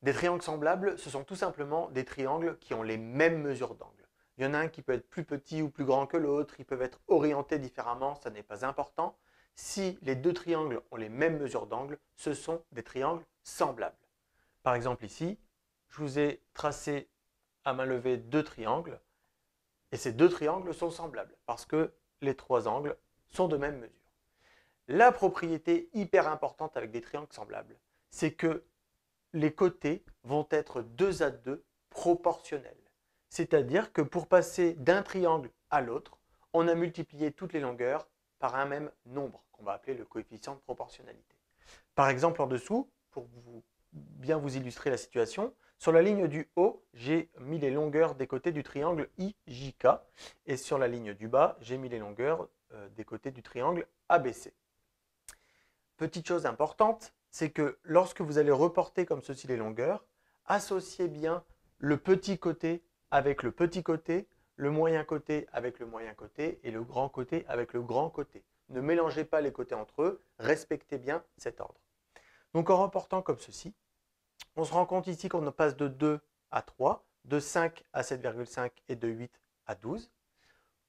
Des triangles semblables, ce sont tout simplement des triangles qui ont les mêmes mesures d'angle. Il y en a un qui peut être plus petit ou plus grand que l'autre, ils peuvent être orientés différemment, ça n'est pas important. Si les deux triangles ont les mêmes mesures d'angle, ce sont des triangles semblables. Par exemple ici, je vous ai tracé à main levée deux triangles, et ces deux triangles sont semblables, parce que les trois angles sont de même mesure. La propriété hyper importante avec des triangles semblables, c'est que les côtés vont être 2 à 2 proportionnels. C'est-à-dire que pour passer d'un triangle à l'autre, on a multiplié toutes les longueurs par un même nombre, qu'on va appeler le coefficient de proportionnalité. Par exemple, en dessous, pour bien vous illustrer la situation, sur la ligne du haut, j'ai mis les longueurs des côtés du triangle IJK, et sur la ligne du bas, j'ai mis les longueurs des côtés du triangle ABC. Petite chose importante, c'est que lorsque vous allez reporter comme ceci les longueurs, associez bien le petit côté avec le petit côté, le moyen côté avec le moyen côté et le grand côté avec le grand côté. Ne mélangez pas les côtés entre eux, respectez bien cet ordre. Donc en reportant comme ceci, on se rend compte ici qu'on passe de 2 à 3, de 5 à 7,5 et de 8 à 12.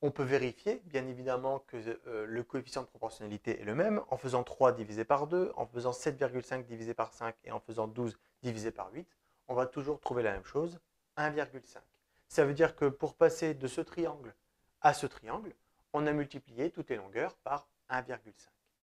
On peut vérifier, bien évidemment, que le coefficient de proportionnalité est le même en faisant 3 divisé par 2, en faisant 7,5 divisé par 5 et en faisant 12 divisé par 8. On va toujours trouver la même chose, 1,5. Ça veut dire que pour passer de ce triangle à ce triangle, on a multiplié toutes les longueurs par 1,5.